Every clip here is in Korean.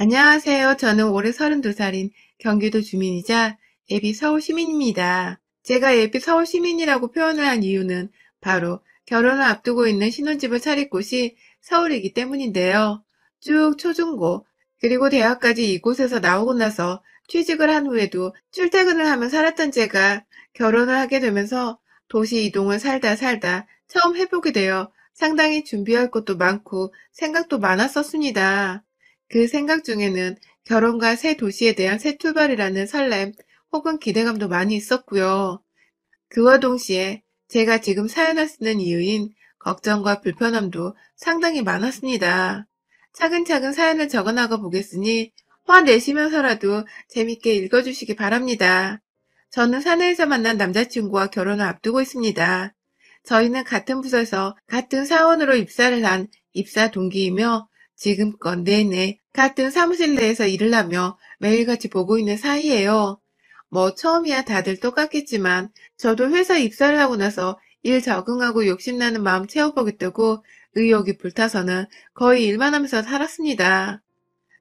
안녕하세요. 저는 올해 32살인 경기도 주민이자 예비 서울 시민입니다. 제가 예비 서울 시민이라고 표현을 한 이유는 바로 결혼을 앞두고 있는 신혼집을 차릴 곳이 서울이기 때문인데요. 쭉 초중고 그리고 대학까지 이곳에서 나오고 나서 취직을 한 후에도 출퇴근을 하며 살았던 제가 결혼을 하게 되면서 도시 이동을 살다 처음 해보게 되어 상당히 준비할 것도 많고 생각도 많았었습니다. 그 생각 중에는 결혼과 새 도시에 대한 새 출발이라는 설렘 혹은 기대감도 많이 있었고요. 그와 동시에 제가 지금 사연을 쓰는 이유인 걱정과 불편함도 상당히 많았습니다. 차근차근 사연을 적어나가 보겠으니 화내시면서라도 재밌게 읽어주시기 바랍니다. 저는 사내에서 만난 남자친구와 결혼을 앞두고 있습니다. 저희는 같은 부서에서 같은 사원으로 입사를 한 입사 동기이며 지금껏 내내 같은 사무실 내에서 일을 하며 매일같이 보고 있는 사이예요. 뭐 처음이야 다들 똑같겠지만 저도 회사 입사를 하고 나서 일 적응하고 욕심나는 마음 채워보겠다고 의욕이 불타서는 거의 일만 하면서 살았습니다.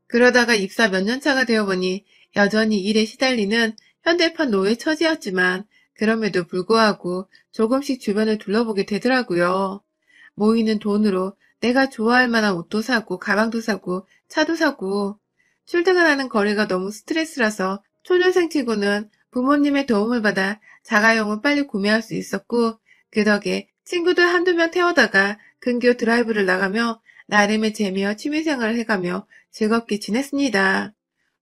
그러다가 입사 몇 년 차가 되어보니 여전히 일에 시달리는 현대판 노예 처지였지만 그럼에도 불구하고 조금씩 주변을 둘러보게 되더라고요. 모이는 돈으로 내가 좋아할 만한 옷도 사고 가방도 사고 차도 사고 출퇴근하는 거리가 너무 스트레스라서 초년생 치고는 부모님의 도움을 받아 자가용을 빨리 구매할 수 있었고 그 덕에 친구들 한두 명 태워다가 근교 드라이브를 나가며 나름의 재미와 취미생활을 해가며 즐겁게 지냈습니다.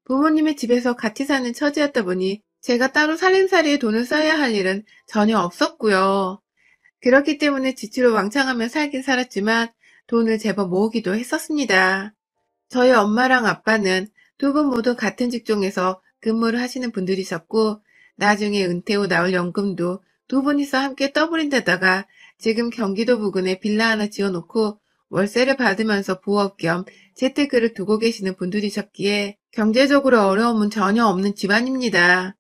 부모님의 집에서 같이 사는 처지였다 보니 제가 따로 살림살이에 돈을 써야 할 일은 전혀 없었고요. 그렇기 때문에 지치로 왕창하며 살긴 살았지만 돈을 제법 모으기도 했었습니다. 저희 엄마랑 아빠는 두 분 모두 같은 직종에서 근무를 하시는 분들이셨고 나중에 은퇴 후 나올 연금도 두 분이서 함께 떠버린 데다가 지금 경기도 부근에 빌라 하나 지어놓고 월세를 받으면서 부업 겸 재테크를 두고 계시는 분들이셨기에 경제적으로 어려움은 전혀 없는 집안입니다.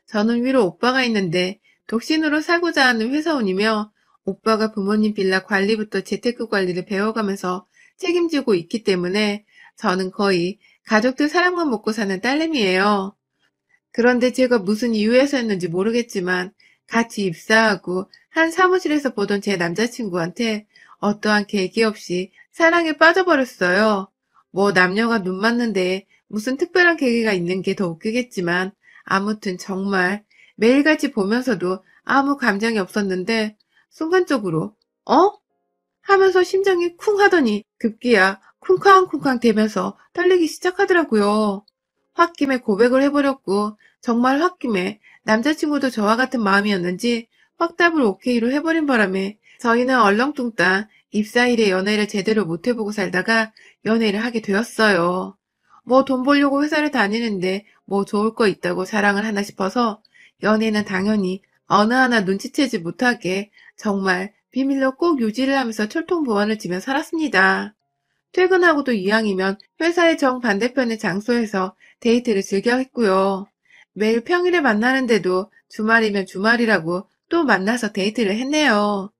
저는 위로 오빠가 있는데 독신으로 살고자 하는 회사원이며 오빠가 부모님 빌라 관리부터 재테크 관리를 배워가면서 책임지고 있기 때문에 저는 거의 가족들 사랑만 먹고 사는 딸내미예요. 그런데 제가 무슨 이유에서였는지 모르겠지만 같이 입사하고 한 사무실에서 보던 제 남자친구한테 어떠한 계기 없이 사랑에 빠져버렸어요. 뭐 남녀가 눈 맞는데 무슨 특별한 계기가 있는 게 더 웃기겠지만 아무튼 정말 매일같이 보면서도 아무 감정이 없었는데 순간적으로 어? 하면서 심장이 쿵 하더니 급기야 쿵쾅쿵쾅 대면서 떨리기 시작하더라고요. 홧김에 고백을 해버렸고 정말 홧김에 남자친구도 저와 같은 마음이었는지 확답을 오케이로 해버린 바람에 저희는 얼렁뚱땅 입사일에 연애를 제대로 못해보고 살다가 연애를 하게 되었어요. 뭐 돈 벌려고 회사를 다니는데 뭐 좋을 거 있다고 자랑을 하나 싶어서 연애는 당연히 어느 하나 눈치채지 못하게 정말 비밀로 꼭 유지를 하면서 철통보안을 지며 살았습니다. 퇴근하고도 이왕이면 회사의 정반대편의 장소에서 데이트를 즐겨 했고요. 매일 평일에 만나는데도 주말이면 주말이라고 또 만나서 데이트를 했네요.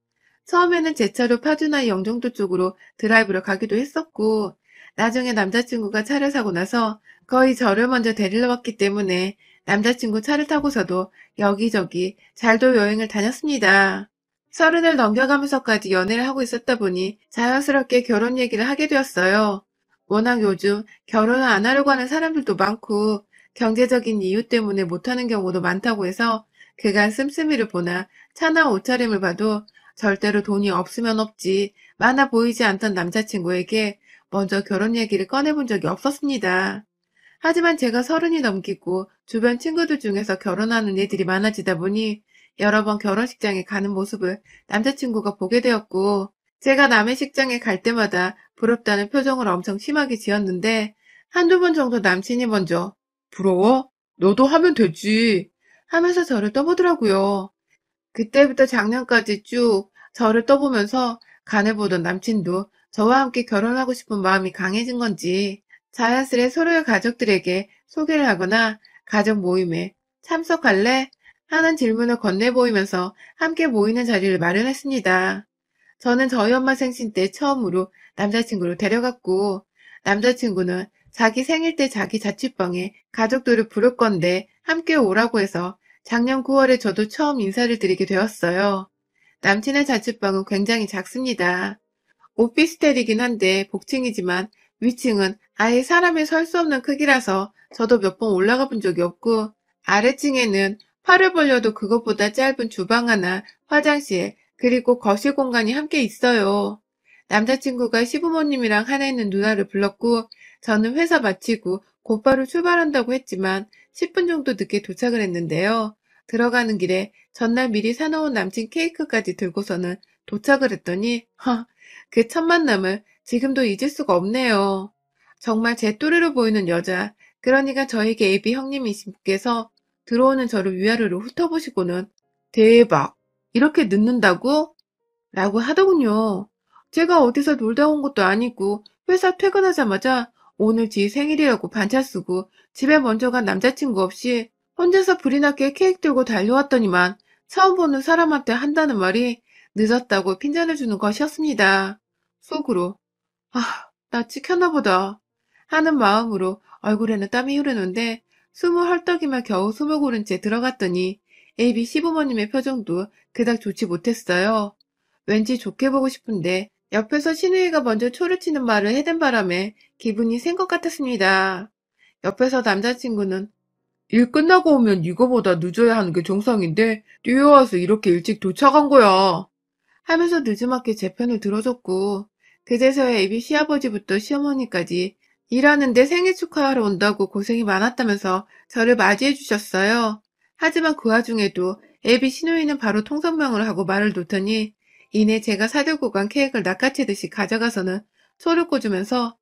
처음에는 제 차로 파주나 영종도 쪽으로 드라이브를 가기도 했었고, 나중에 남자친구가 차를 사고 나서 거의 저를 먼저 데리러 왔기 때문에 남자친구 차를 타고서도 여기저기 잘도 여행을 다녔습니다. 30을 넘겨가면서까지 연애를 하고 있었다 보니 자연스럽게 결혼 얘기를 하게 되었어요. 워낙 요즘 결혼을 안 하려고 하는 사람들도 많고 경제적인 이유 때문에 못하는 경우도 많다고 해서 그간 씀씀이를 보나 차나 옷차림을 봐도 절대로 돈이 없으면 없지 많아 보이지 않던 남자친구에게 먼저 결혼 얘기를 꺼내본 적이 없었습니다. 하지만 제가 30이 넘기고 주변 친구들 중에서 결혼하는 애들이 많아지다 보니 여러 번 결혼식장에 가는 모습을 남자친구가 보게 되었고 제가 남의 식장에 갈 때마다 부럽다는 표정을 엄청 심하게 지었는데 한두 번 정도 남친이 먼저 부러워? 너도 하면 되지 하면서 저를 떠보더라고요. 그때부터 작년까지 쭉 저를 떠보면서 간을 보던 남친도 저와 함께 결혼하고 싶은 마음이 강해진 건지 자연스레 서로의 가족들에게 소개를 하거나 가족 모임에 참석할래? 하는 질문을 건네보이면서 함께 모이는 자리를 마련했습니다. 저는 저희 엄마 생신 때 처음으로 남자친구를 데려갔고 남자친구는 자기 생일 때 자기 자취방에 가족들을 부를 건데 함께 오라고 해서 작년 9월에 저도 처음 인사를 드리게 되었어요. 남친의 자취방은 굉장히 작습니다. 오피스텔이긴 한데 복층이지만 위층은 아예 사람이 설 수 없는 크기라서 저도 몇 번 올라가 본 적이 없고, 아래층에는 팔을 벌려도 그것보다 짧은 주방 하나, 화장실, 그리고 거실 공간이 함께 있어요. 남자친구가 시부모님이랑 하나 있는 누나를 불렀고, 저는 회사 마치고 곧바로 출발한다고 했지만 10분 정도 늦게 도착을 했는데요. 들어가는 길에 전날 미리 사놓은 남친 케이크까지 들고서는 도착을 했더니 그 첫 만남을 지금도 잊을 수가 없네요. 정말 제 또래로 보이는 여자, 그러니까 저에게 애비 형님이신 분께서 들어오는 저를 위아래로 훑어보시고는 대박! 이렇게 늦는다고? 라고 하더군요. 제가 어디서 놀다 온 것도 아니고 회사 퇴근하자마자 오늘 지 생일이라고 반차 쓰고 집에 먼저 간 남자친구 없이 혼자서 불이 나게 케이크 들고 달려왔더니만 처음 보는 사람한테 한다는 말이 늦었다고 핀잔을 주는 것이었습니다. 속으로 나 찍혔나 보다 하는 마음으로 얼굴에는 땀이 흐르는데 숨을 헐떡이며 겨우 숨을 고른 채 들어갔더니 AB 시부모님의 표정도 그닥 좋지 못했어요. 왠지 좋게 보고 싶은데 옆에서 신우이가 먼저 초를 치는 말을 해댄 바람에 기분이 센 것 같았습니다. 옆에서 남자친구는 일 끝나고 오면 이거보다 늦어야 하는 게 정상인데 뛰어와서 이렇게 일찍 도착한 거야 하면서 느지막이 제 편을 들어줬고, 그제서야 애비 시아버지부터 시어머니까지 일하는데 생일 축하하러 온다고 고생이 많았다면서 저를 맞이해 주셨어요. 하지만 그 와중에도 애비 시누이는 바로 통성명을 하고 말을 놓더니 이내 제가 사들고 간 케이크를 낚아채듯이 가져가서는 초를 꽂으면서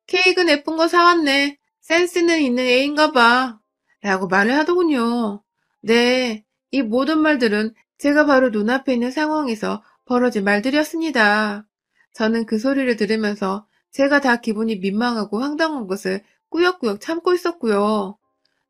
케이크는 예쁜 거 사왔네. 센스는 있는 애인가 봐. 라고 말을 하더군요. 네, 이 모든 말들은 제가 바로 눈앞에 있는 상황에서 벌어진 말들이었습니다. 저는 그 소리를 들으면서 제가 다 기분이 민망하고 황당한 것을 꾸역꾸역 참고 있었고요.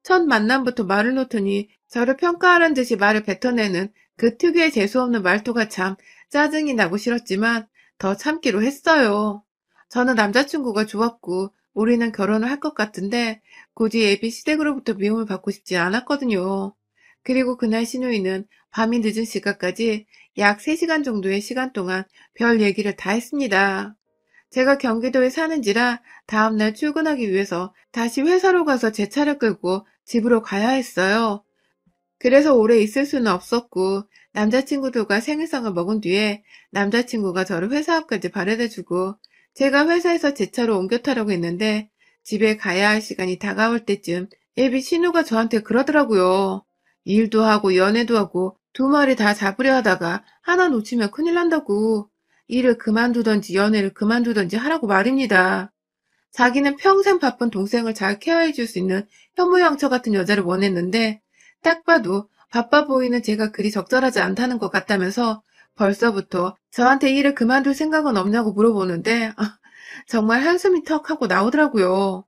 첫 만남부터 말을 놓더니 저를 평가하는 듯이 말을 뱉어내는 그 특유의 재수없는 말투가 참 짜증이 나고 싫었지만 더 참기로 했어요. 저는 남자친구가 좋았고 우리는 결혼을 할 것 같은데 굳이 애비 시댁으로부터 미움을 받고 싶지 않았거든요. 그리고 그날 신우이는 밤이 늦은 시간까지 약 3시간 정도의 시간 동안 별 얘기를 다 했습니다. 제가 경기도에 사는지라 다음날 출근하기 위해서 다시 회사로 가서 제 차를 끌고 집으로 가야 했어요. 그래서 오래 있을 수는 없었고 남자친구들과 생일상을 먹은 뒤에 남자친구가 저를 회사 앞까지 바래다주고 제가 회사에서 제 차로 옮겨 타려고 했는데 집에 가야 할 시간이 다가올 때쯤 예비 신우가 저한테 그러더라고요. 일도 하고 연애도 하고 두 마리 다 잡으려 하다가 하나 놓치면 큰일 난다고. 일을 그만두던지 연애를 그만두던지 하라고 말입니다. 자기는 평생 바쁜 동생을 잘 케어해 줄 수 있는 현모양처 같은 여자를 원했는데 딱 봐도 바빠 보이는 제가 그리 적절하지 않다는 것 같다면서 벌써부터 저한테 일을 그만둘 생각은 없냐고 물어보는데 정말 한숨이 턱 하고 나오더라고요.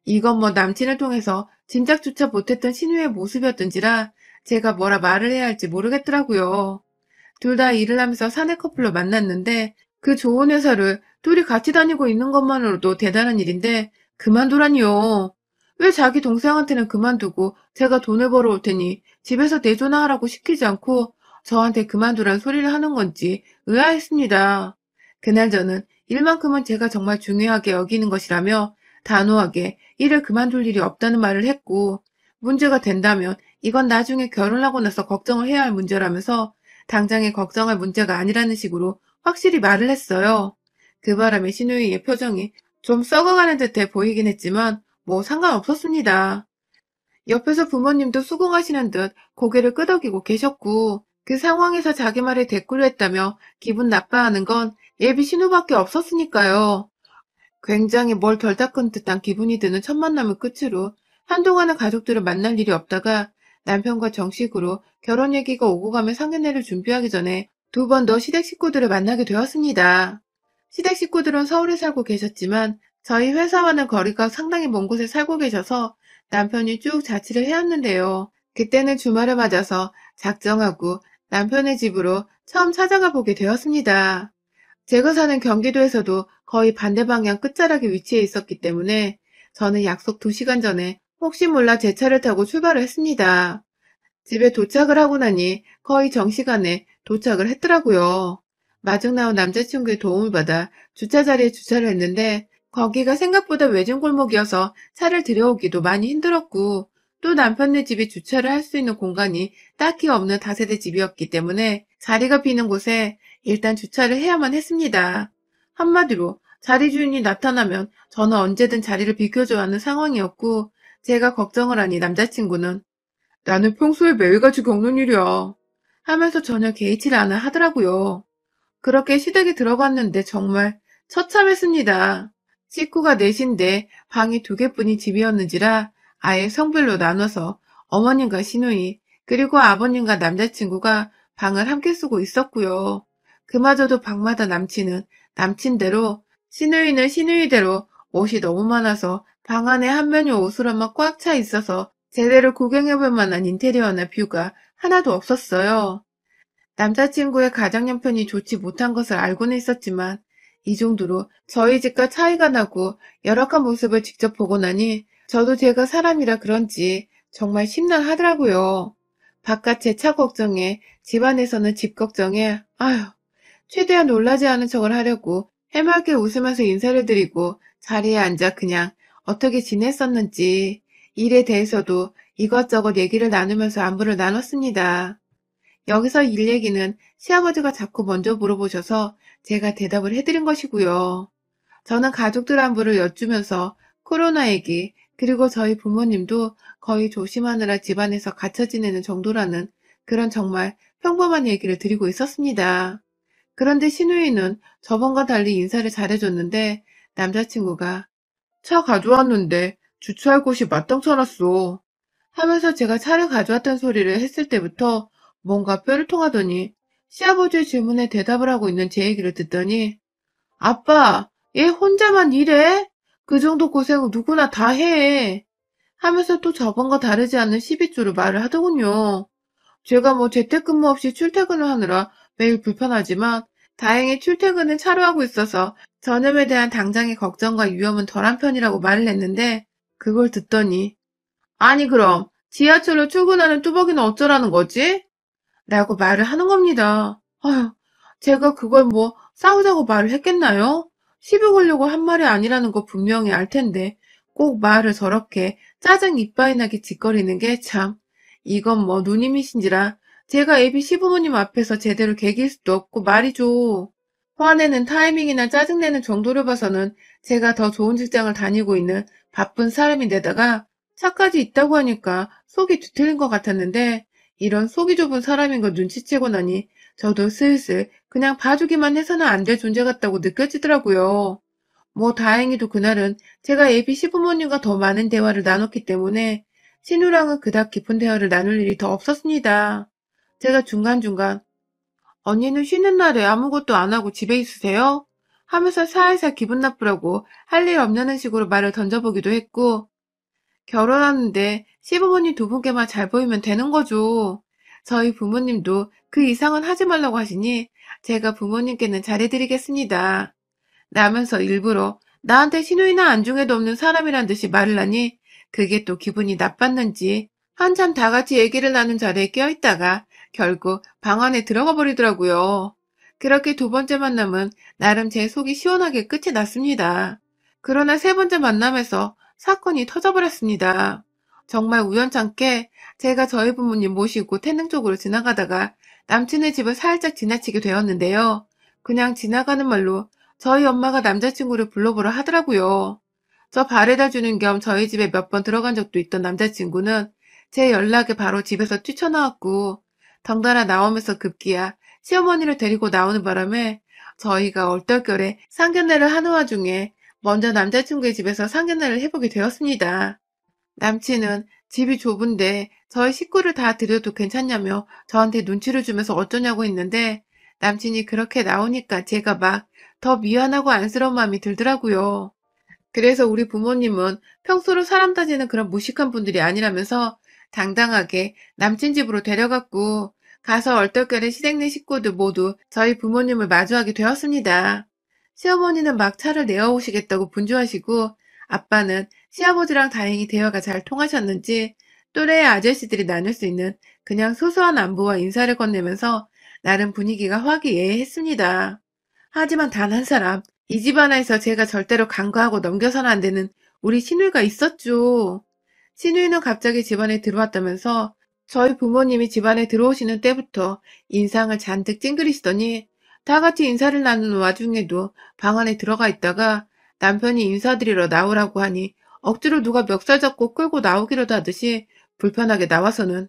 이건 뭐 남친을 통해서 짐작조차 못했던 신우의 모습이었던지라 제가 뭐라 말을 해야 할지 모르겠더라고요. 둘 다 일을 하면서 사내 커플로 만났는데 그 좋은 회사를 둘이 같이 다니고 있는 것만으로도 대단한 일인데 그만두라니요. 왜 자기 동생한테는 그만두고 제가 돈을 벌어올 테니 집에서 내조나 하라고 시키지 않고 저한테 그만두란 소리를 하는 건지 의아했습니다. 그날 저는 일만큼은 제가 정말 중요하게 여기는 것이라며 단호하게 일을 그만둘 일이 없다는 말을 했고, 문제가 된다면 이건 나중에 결혼하고 나서 걱정을 해야 할 문제라면서 당장에 걱정할 문제가 아니라는 식으로 확실히 말을 했어요. 그 바람에 신우이의 표정이 좀 썩어가는 듯해 보이긴 했지만 뭐 상관없었습니다. 옆에서 부모님도 수긍하시는 듯 고개를 끄덕이고 계셨고, 그 상황에서 자기 말에 대꾸를 했다며 기분 나빠하는 건 예비 신우밖에 없었으니까요. 굉장히 뭘 덜 닦은 듯한 기분이 드는 첫 만남을 끝으로 한동안은 가족들을 만날 일이 없다가 남편과 정식으로 결혼 얘기가 오고 가며 상견례를 준비하기 전에 두 번 더 시댁 식구들을 만나게 되었습니다. 시댁 식구들은 서울에 살고 계셨지만 저희 회사와는 거리가 상당히 먼 곳에 살고 계셔서 남편이 쭉 자취를 해왔는데요. 그때는 주말을 맞아서 작정하고 남편의 집으로 처음 찾아가 보게 되었습니다. 제가 사는 경기도에서도 거의 반대 방향 끝자락에 위치해 있었기 때문에 저는 약속 2시간 전에 혹시 몰라 제 차를 타고 출발을 했습니다. 집에 도착을 하고 나니 거의 정시간에 도착을 했더라고요. 마중 나온 남자친구의 도움을 받아 주차 자리에 주차를 했는데 거기가 생각보다 외진 골목이어서 차를 들여오기도 많이 힘들었고 또 남편네 집이 주차를 할 수 있는 공간이 딱히 없는 다세대 집이었기 때문에 자리가 비는 곳에 일단 주차를 해야만 했습니다. 한마디로 자리 주인이 나타나면 저는 언제든 자리를 비켜줘야 하는 상황이었고 제가 걱정을 하니 남자친구는 나는 평소에 매일같이 겪는 일이야 하면서 전혀 개의치를 않아 하더라고요. 그렇게 시댁에 들어갔는데 정말 처참했습니다. 식구가 넷인데 방이 2개뿐인 집이었는지라 아예 성별로 나눠서 어머님과 시누이 그리고 아버님과 남자친구가 방을 함께 쓰고 있었고요. 그마저도 방마다 남친은 남친대로 시누이는 시누이대로 옷이 너무 많아서 방 안에 한 면이 옷으로만 꽉 차 있어서 제대로 구경해볼 만한 인테리어나 뷰가 하나도 없었어요. 남자친구의 가정 형편이 좋지 못한 것을 알고는 있었지만 이 정도로 저희 집과 차이가 나고 열악한 모습을 직접 보고 나니 저도 제가 사람이라 그런지 정말 심란하더라고요. 바깥 제 차 걱정에 집안에서는 집 걱정에 아휴 최대한 놀라지 않은 척을 하려고 해맑게 웃으면서 인사를 드리고 자리에 앉아 그냥 어떻게 지냈었는지 일에 대해서도 이것저것 얘기를 나누면서 안부를 나눴습니다. 여기서 일 얘기는 시아버지가 자꾸 먼저 물어보셔서 제가 대답을 해드린 것이고요. 저는 가족들 안부를 여쭈면서 코로나 얘기, 그리고 저희 부모님도 거의 조심하느라 집안에서 갇혀 지내는 정도라는 그런 정말 평범한 얘기를 드리고 있었습니다. 그런데 시누이는 저번과 달리 인사를 잘해줬는데 남자친구가 차 가져왔는데 주차할 곳이 마땅찮았어 하면서 제가 차를 가져왔던 소리를 했을 때부터 뭔가 뼈를 통하더니 시아버지의 질문에 대답을 하고 있는 제 얘기를 듣더니 아빠, 얘 혼자만 일해? 그 정도 고생 누구나 다 해. 하면서 또 저번과 다르지 않는 12조로 말을 하더군요. 제가 뭐 재택근무 없이 출퇴근을 하느라 매일 불편하지만 다행히 출퇴근은 차로 하고 있어서 전염에 대한 당장의 걱정과 위험은 덜한 편이라고 말을 했는데 그걸 듣더니 아니 그럼 지하철로 출근하는 뚜벅이는 어쩌라는 거지? 라고 말을 하는 겁니다. 아휴, 제가 그걸 뭐 싸우자고 말을 했겠나요? 시비 걸려고 한 말이 아니라는 거 분명히 알 텐데 꼭 말을 저렇게 짜증 이빠이 나게 짓거리는 게 참, 이건 뭐 누님이신지라 제가 애비 시부모님 앞에서 제대로 개길 수도 없고 말이죠. 화내는 타이밍이나 짜증내는 정도를 봐서는 제가 더 좋은 직장을 다니고 있는 바쁜 사람인데다가 차까지 있다고 하니까 속이 뒤틀린 것 같았는데 이런 속이 좁은 사람인 걸 눈치채고 나니 저도 슬슬 그냥 봐주기만 해서는 안 될 존재 같다고 느껴지더라고요. 뭐 다행히도 그날은 제가 예비 시부모님과 더 많은 대화를 나눴기 때문에 신우랑은 그닥 깊은 대화를 나눌 일이 더 없었습니다. 제가 중간중간 언니는 쉬는 날에 아무것도 안 하고 집에 있으세요? 하면서 살살 기분 나쁘라고 할 일 없냐는 식으로 말을 던져보기도 했고 결혼하는데 시부모님 2분께만 잘 보이면 되는 거죠. 저희 부모님도 그 이상은 하지 말라고 하시니 제가 부모님께는 잘해드리겠습니다. 라면서 일부러 나한테 시누이나 안중에도 없는 사람이란 듯이 말을 하니 그게 또 기분이 나빴는지 한참 다 같이 얘기를 나눈 자리에 껴있다가 결국 방 안에 들어가 버리더라고요. 그렇게 2번째 만남은 나름 제 속이 시원하게 끝이 났습니다. 그러나 3번째 만남에서 사건이 터져버렸습니다. 정말 우연찮게 제가 저희 부모님 모시고 태릉 쪽으로 지나가다가 남친의 집을 살짝 지나치게 되었는데요. 그냥 지나가는 말로 저희 엄마가 남자친구를 불러보라 하더라고요. 저 바래다 주는 겸 저희 집에 몇 번 들어간 적도 있던 남자친구는 제 연락에 바로 집에서 뛰쳐나왔고 덩달아 나오면서 급기야 시어머니를 데리고 나오는 바람에 저희가 얼떨결에 상견례를 하는 와중에 먼저 남자친구의 집에서 상견례를 해보게 되었습니다. 남친은 집이 좁은데 저희 식구를 다 들여도 괜찮냐며 저한테 눈치를 주면서 어쩌냐고 했는데 남친이 그렇게 나오니까 제가 막 더 미안하고 안쓰러운 마음이 들더라고요. 그래서 우리 부모님은 평소로 사람 따지는 그런 무식한 분들이 아니라면서 당당하게 남친 집으로 데려갔고 가서 얼떨결에 시댁내 식구들 모두 저희 부모님을 마주하게 되었습니다. 시어머니는 막 차를 내어오시겠다고 분주하시고 아빠는 시아버지랑 다행히 대화가 잘 통하셨는지 또래의 아저씨들이 나눌 수 있는 그냥 소소한 안부와 인사를 건네면서 나름 분위기가 화기애애했습니다. 하지만 단 한 사람, 이 집안에서 제가 절대로 간과하고 넘겨서는 안 되는 우리 시누이가 있었죠. 시누이는 갑자기 집안에 들어왔다면서 저희 부모님이 집안에 들어오시는 때부터 인상을 잔뜩 찡그리시더니 다 같이 인사를 나누는 와중에도 방 안에 들어가 있다가 남편이 인사드리러 나오라고 하니 억지로 누가 멱살 잡고 끌고 나오기라도 하듯이 불편하게 나와서는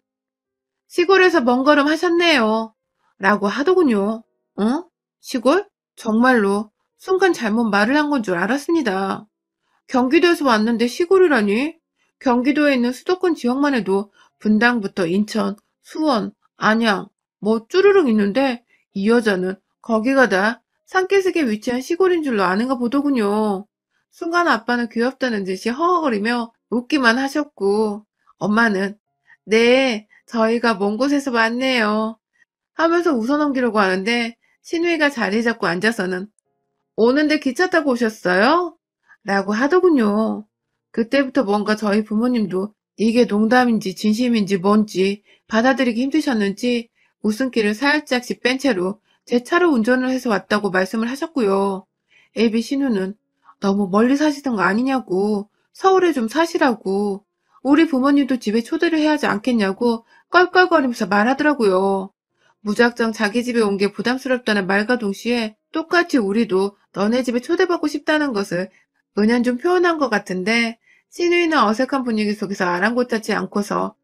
시골에서 먼 걸음 하셨네요. 라고 하더군요. 어? 시골? 정말로 순간 잘못 말을 한 건 줄 알았습니다. 경기도에서 왔는데 시골이라니? 경기도에 있는 수도권 지역만 해도 분당부터 인천, 수원, 안양, 뭐 쭈루룩 있는데 이 여자는 거기가 다 산기슭에 위치한 시골인 줄로 아는가 보더군요. 순간 아빠는 귀엽다는 듯이 허허거리며 웃기만 하셨고 엄마는 네, 저희가 먼 곳에서 왔네요 하면서 웃어넘기려고 하는데 신우이가 자리 잡고 앉아서는 오는데 기차 타고 오셨어요? 라고 하더군요. 그때부터 뭔가 저희 부모님도 이게 농담인지 진심인지 뭔지 받아들이기 힘드셨는지 웃음기를 살짝씩 뺀 채로 제 차로 운전을 해서 왔다고 말씀을 하셨고요. 애비 신우는 너무 멀리 사시던 거 아니냐고, 서울에 좀 사시라고, 우리 부모님도 집에 초대를 해야 하지 않겠냐고 껄껄거리면서 말하더라고요. 무작정 자기 집에 온 게 부담스럽다는 말과 동시에 똑같이 우리도 너네 집에 초대받고 싶다는 것을 은연중 표현한 것 같은데 시누이는 어색한 분위기 속에서 아랑곳하지 않고서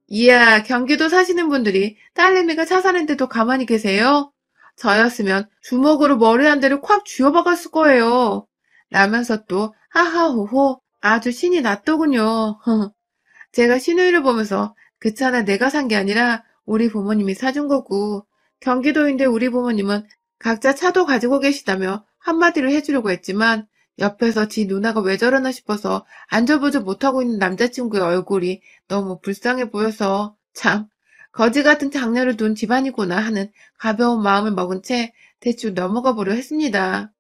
이야 경기도 사시는 분들이 딸내미가 차 사는데도 가만히 계세요? 저였으면 주먹으로 머리 한 대를 콱 쥐어박았을 거예요. 라면서 또 하하호호 아주 신이 났더군요. 제가 시누이를 보면서 그 차는 내가 산 게 아니라 우리 부모님이 사준 거고 경기도인데 우리 부모님은 각자 차도 가지고 계시다며 한마디를 해주려고 했지만 옆에서 지 누나가 왜 저러나 싶어서 앉아보지 못하고 있는 남자친구의 얼굴이 너무 불쌍해 보여서 참 거지 같은 장녀를 둔 집안이구나 하는 가벼운 마음을 먹은 채 대충 넘어가 보려 했습니다.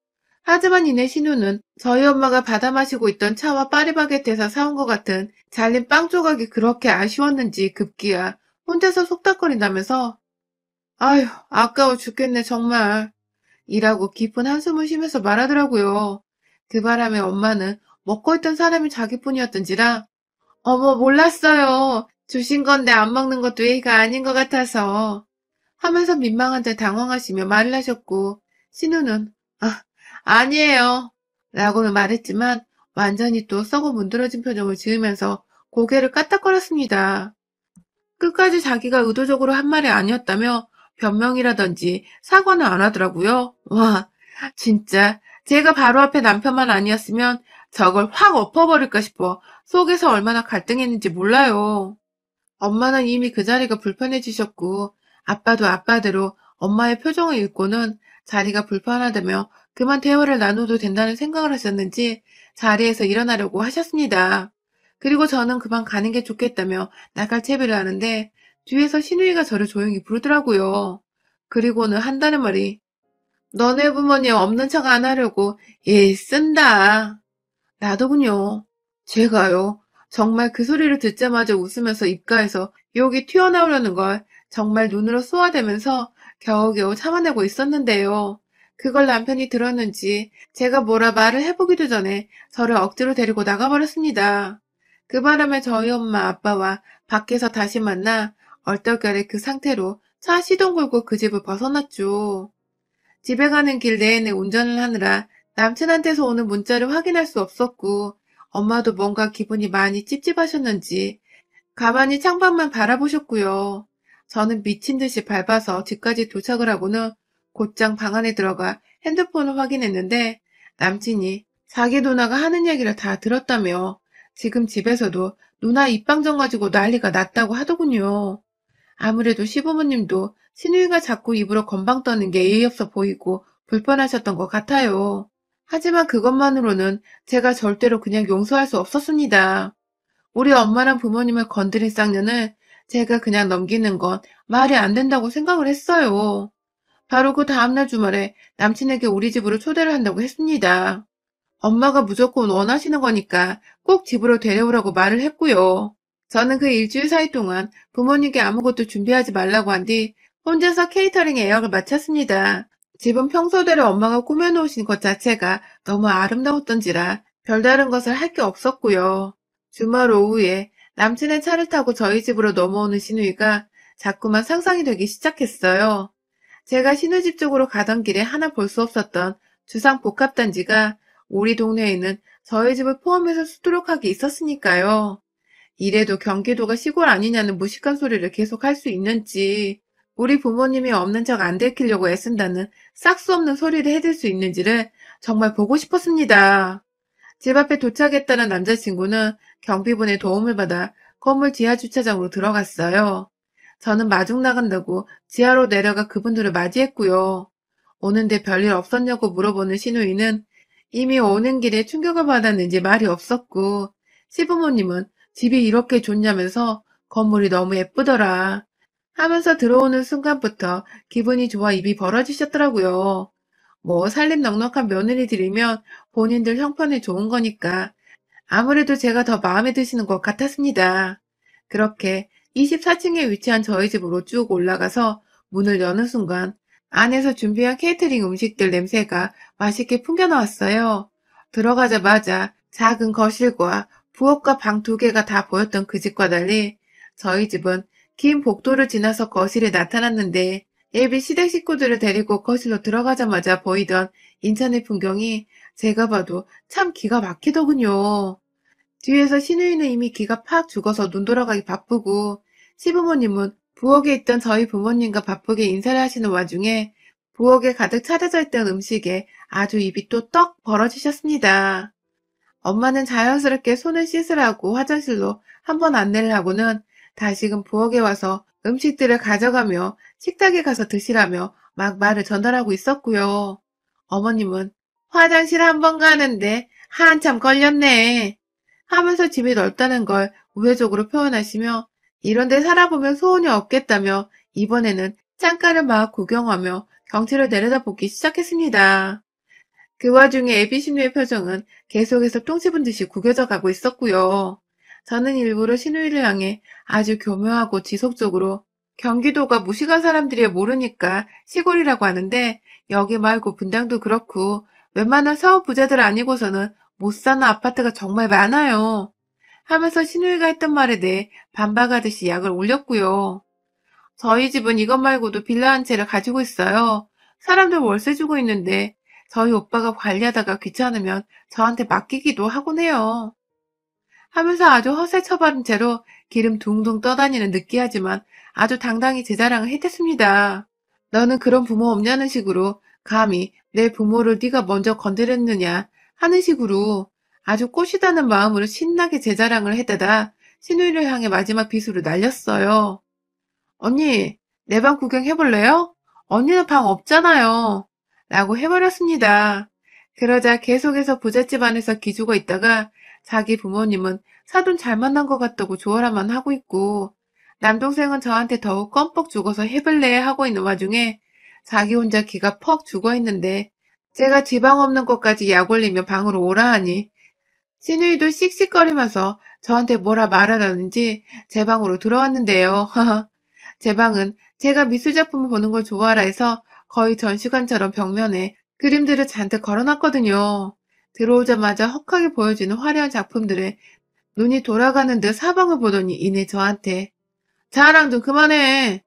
하지만 이내 신우는 저희 엄마가 받아 마시고 있던 차와 파리바게트에서 사온 것 같은 잘린 빵 조각이 그렇게 아쉬웠는지 급기야 혼자서 속닥거린다면서 아휴 아까워 죽겠네 정말 이라고 깊은 한숨을 쉬면서 말하더라고요. 그 바람에 엄마는 먹고 있던 사람이 자기뿐이었던지라 어머 몰랐어요. 주신 건데 안 먹는 것도 예의가 아닌 것 같아서 하면서 민망한 듯 당황하시며 말을 하셨고 신우는 아 아니에요 라고는 말했지만 완전히 또 썩어 문드러진 표정을 지으면서 고개를 까딱거렸습니다. 끝까지 자기가 의도적으로 한 말이 아니었다며 변명이라든지 사과는 안 하더라고요. 와 진짜 제가 바로 앞에 남편만 아니었으면 저걸 확 엎어버릴까 싶어 속에서 얼마나 갈등했는지 몰라요. 엄마는 이미 그 자리가 불편해지셨고 아빠도 아빠대로 엄마의 표정을 읽고는 자리가 불편하다며 그만 대화를 나눠도 된다는 생각을 하셨는지 자리에서 일어나려고 하셨습니다. 그리고 저는 그만 가는 게 좋겠다며 나갈 채비를 하는데 뒤에서 신우이가 저를 조용히 부르더라고요. 그리고는 한다는 말이 너네 부모님 없는 척 안 하려고 애 쓴다. 나더군요. 제가요. 정말 그 소리를 듣자마자 웃으면서 입가에서 욕이 튀어나오려는 걸 정말 눈으로 쏘아대면서 겨우겨우 참아내고 있었는데요. 그걸 남편이 들었는지 제가 뭐라 말을 해보기도 전에 저를 억지로 데리고 나가버렸습니다. 그 바람에 저희 엄마 아빠와 밖에서 다시 만나 얼떨결에 그 상태로 차 시동 걸고 그 집을 벗어났죠. 집에 가는 길 내내 운전을 하느라 남친한테서 오는 문자를 확인할 수 없었고 엄마도 뭔가 기분이 많이 찝찝하셨는지 가만히 창밖만 바라보셨고요. 저는 미친 듯이 밟아서 집까지 도착을 하고는 곧장 방 안에 들어가 핸드폰을 확인했는데 남친이 자기 누나가 하는 얘기를 다 들었다며 지금 집에서도 누나 입방정 가지고 난리가 났다고 하더군요. 아무래도 시부모님도 시누이가 자꾸 입으로 건방 떠는 게 예의 없어 보이고 불편하셨던 것 같아요. 하지만 그것만으로는 제가 절대로 그냥 용서할 수 없었습니다. 우리 엄마랑 부모님을 건드린 쌍년을 제가 그냥 넘기는 건 말이 안 된다고 생각을 했어요. 바로 그 다음날 주말에 남친에게 우리 집으로 초대를 한다고 했습니다. 엄마가 무조건 원하시는 거니까 꼭 집으로 데려오라고 말을 했고요. 저는 그 일주일 사이 동안 부모님께 아무것도 준비하지 말라고 한 뒤 혼자서 케이터링 예약을 마쳤습니다. 집은 평소대로 엄마가 꾸며놓으신 것 자체가 너무 아름다웠던지라 별다른 것을 할 게 없었고요. 주말 오후에 남친의 차를 타고 저희 집으로 넘어오는 시누이가 자꾸만 상상이 되기 시작했어요. 제가 시누집 쪽으로 가던 길에 하나 볼 수 없었던 주상복합단지가 우리 동네에 있는 저희 집을 포함해서 수두룩하게 있었으니까요. 이래도 경기도가 시골 아니냐는 무식한 소리를 계속 할 수 있는지, 우리 부모님이 없는 척 안 들키려고 애쓴다는 싹수 없는 소리를 해댈 수 있는지를 정말 보고 싶었습니다. 집 앞에 도착했다는 남자친구는 경비분의 도움을 받아 건물 지하 주차장으로 들어갔어요. 저는 마중 나간다고 지하로 내려가 그분들을 맞이했고요. 오는데 별일 없었냐고 물어보는 시누이는 이미 오는 길에 충격을 받았는지 말이 없었고, 시부모님은 집이 이렇게 좋냐면서 건물이 너무 예쁘더라 하면서 들어오는 순간부터 기분이 좋아 입이 벌어지셨더라고요. 뭐 살림 넉넉한 며느리들이면 본인들 형편에 좋은 거니까 아무래도 제가 더 마음에 드시는 것 같았습니다. 그렇게 24층에 위치한 저희 집으로 쭉 올라가서 문을 여는 순간 안에서 준비한 케이터링 음식들 냄새가 맛있게 풍겨나왔어요. 들어가자마자 작은 거실과 부엌과 방 두 개가 다 보였던 그 집과 달리 저희 집은 긴 복도를 지나서 거실에 나타났는데 예비 시댁 식구들을 데리고 거실로 들어가자마자 보이던 인천의 풍경이 제가 봐도 참 기가 막히더군요. 뒤에서 시누이는 이미 기가 팍 죽어서 눈 돌아가기 바쁘고 시부모님은 부엌에 있던 저희 부모님과 바쁘게 인사를 하시는 와중에 부엌에 가득 차려져 있던 음식에 아주 입이 또 떡 벌어지셨습니다. 엄마는 자연스럽게 손을 씻으라고 화장실로 한번 안내를 하고는 다시금 부엌에 와서 음식들을 가져가며 식탁에 가서 드시라며 막 말을 전달하고 있었고요. 어머님은 화장실 한번 가는데 한참 걸렸네 하면서 집이 넓다는 걸 우회적으로 표현하시며 이런 데 살아보면 소원이 없겠다며 이번에는 창가를 막 구경하며 경치를 내려다보기 시작했습니다. 그 와중에 애비신우의 표정은 계속해서 똥 씹은 듯이 구겨져 가고 있었고요. 저는 일부러 신우이를 향해 아주 교묘하고 지속적으로 경기도가 무식한 사람들이 모르니까 시골이라고 하는데 여기 말고 분당도 그렇고 웬만한 사업 부자들 아니고서는 못 사는 아파트가 정말 많아요. 하면서 신우이가 했던 말에 대해 반박하듯이 약을 올렸고요. 저희 집은 이것 말고도 빌라 한 채를 가지고 있어요. 사람들 월세 주고 있는데 저희 오빠가 관리하다가 귀찮으면 저한테 맡기기도 하곤 해요. 하면서 아주 허세 처바른 채로 기름 둥둥 떠다니는 느끼하지만 아주 당당히 제 자랑을 해댔습니다. 너는 그런 부모 없냐는 식으로 감히 내 부모를 네가 먼저 건드렸느냐 하는 식으로 아주 꼬시다는 마음으로 신나게 제 자랑을 해대다 신우이를 향해 마지막 비수를 날렸어요. 언니, 내 방 구경해볼래요? 언니는 방 없잖아요. 라고 해버렸습니다. 그러자 계속해서 부잣집 안에서 기죽어 있다가 자기 부모님은 사돈 잘 만난 것 같다고 조언만 하고 있고 남동생은 저한테 더욱 껌뻑 죽어서 해볼래 하고 있는 와중에 자기 혼자 기가 퍽 죽어 있는데 제가 지방 없는 것까지 약 올리며 방으로 오라 하니 시누이도 씩씩거리면서 저한테 뭐라 말하라는지 제 방으로 들어왔는데요. 제 방은 제가 미술작품을 보는 걸 좋아하라 해서 거의 전시관처럼 벽면에 그림들을 잔뜩 걸어놨거든요. 들어오자마자 헉하게 보여지는 화려한 작품들에 눈이 돌아가는 듯 사방을 보더니 이내 저한테 자랑 좀 그만해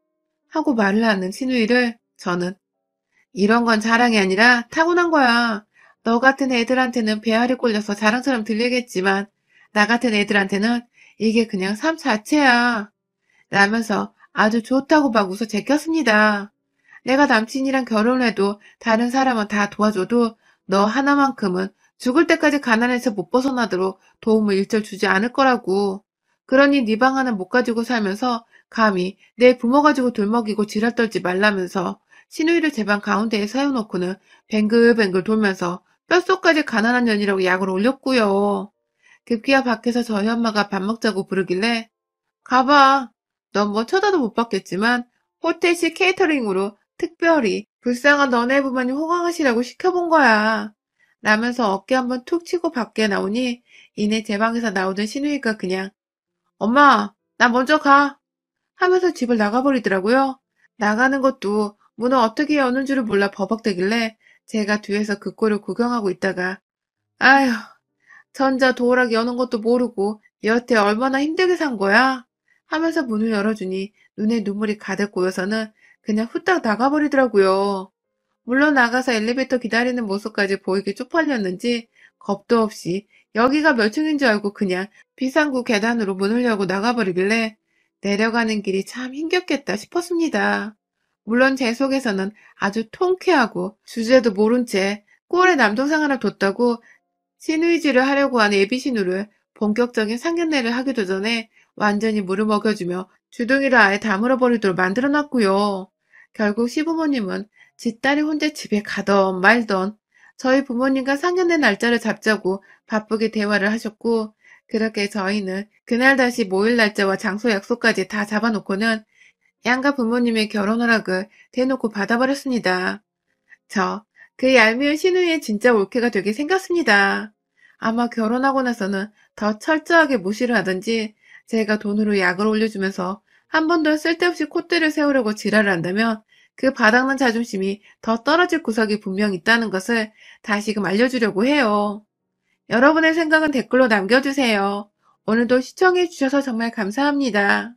하고 말을 하는 시누이를 저는 이런 건 자랑이 아니라 타고난 거야. 너 같은 애들한테는 배알이 꼴려서 자랑처럼 들리겠지만 나 같은 애들한테는 이게 그냥 삶 자체야. 라면서 아주 좋다고 막 웃어 제꼈습니다. 내가 남친이랑 결혼해도 다른 사람은 다 도와줘도 너 하나만큼은 죽을 때까지 가난해서 못 벗어나도록 도움을 일절 주지 않을 거라고. 그러니 네 방 하나 못 가지고 살면서 감히 내 부모 가지고 돌먹이고 지랄 떨지 말라면서 시누이를 제 방 가운데에 세워놓고는 뱅글뱅글 돌면서 뼛속까지 가난한 년이라고 약을 올렸고요. 급기야 밖에서 저희 엄마가 밥 먹자고 부르길래 가봐. 넌 뭐 쳐다도 못 봤겠지만 호텔식 케이터링으로 특별히 불쌍한 너네 부모님 호강하시라고 시켜본 거야. 라면서 어깨 한번 툭 치고 밖에 나오니 이내 제 방에서 나오던 신우이가 그냥 엄마, 나 먼저 가! 하면서 집을 나가버리더라고요. 나가는 것도 문을 어떻게 여는 줄을 몰라 버벅대길래 제가 뒤에서 그 꼴을 구경하고 있다가 아휴, 전자 도어락 여는 것도 모르고 여태 얼마나 힘들게 산 거야? 하면서 문을 열어주니 눈에 눈물이 가득 고여서는 그냥 후딱 나가버리더라고요. 물론 나가서 엘리베이터 기다리는 모습까지 보이게 쪽팔렸는지 겁도 없이 여기가 몇 층인 줄 알고 그냥 비상구 계단으로 문을 열고 나가버리길래 내려가는 길이 참 힘겹겠다 싶었습니다. 물론 제 속에서는 아주 통쾌하고 주제도 모른 채 꼴에 남동생 하나 뒀다고 신의지를 하려고 한 예비신우를 본격적인 상견례를 하기도 전에 완전히 물을 먹여주며 주둥이를 아예 다물어버리도록 만들어놨고요. 결국 시부모님은 지 딸이 혼자 집에 가던 말던 저희 부모님과 상견례 날짜를 잡자고 바쁘게 대화를 하셨고 그렇게 저희는 그날 다시 모일 날짜와 장소 약속까지 다 잡아놓고는 양가 부모님의 결혼 허락을 대놓고 받아버렸습니다. 그 얄미운 신우이의 진짜 올케가 되게 생겼습니다. 아마 결혼하고 나서는 더 철저하게 무시를 하든지 제가 돈으로 약을 올려주면서 한 번 더 쓸데없이 콧대를 세우려고 지랄을 한다면 그 바닥난 자존심이 더 떨어질 구석이 분명 있다는 것을 다시금 알려주려고 해요. 여러분의 생각은 댓글로 남겨주세요. 오늘도 시청해주셔서 정말 감사합니다.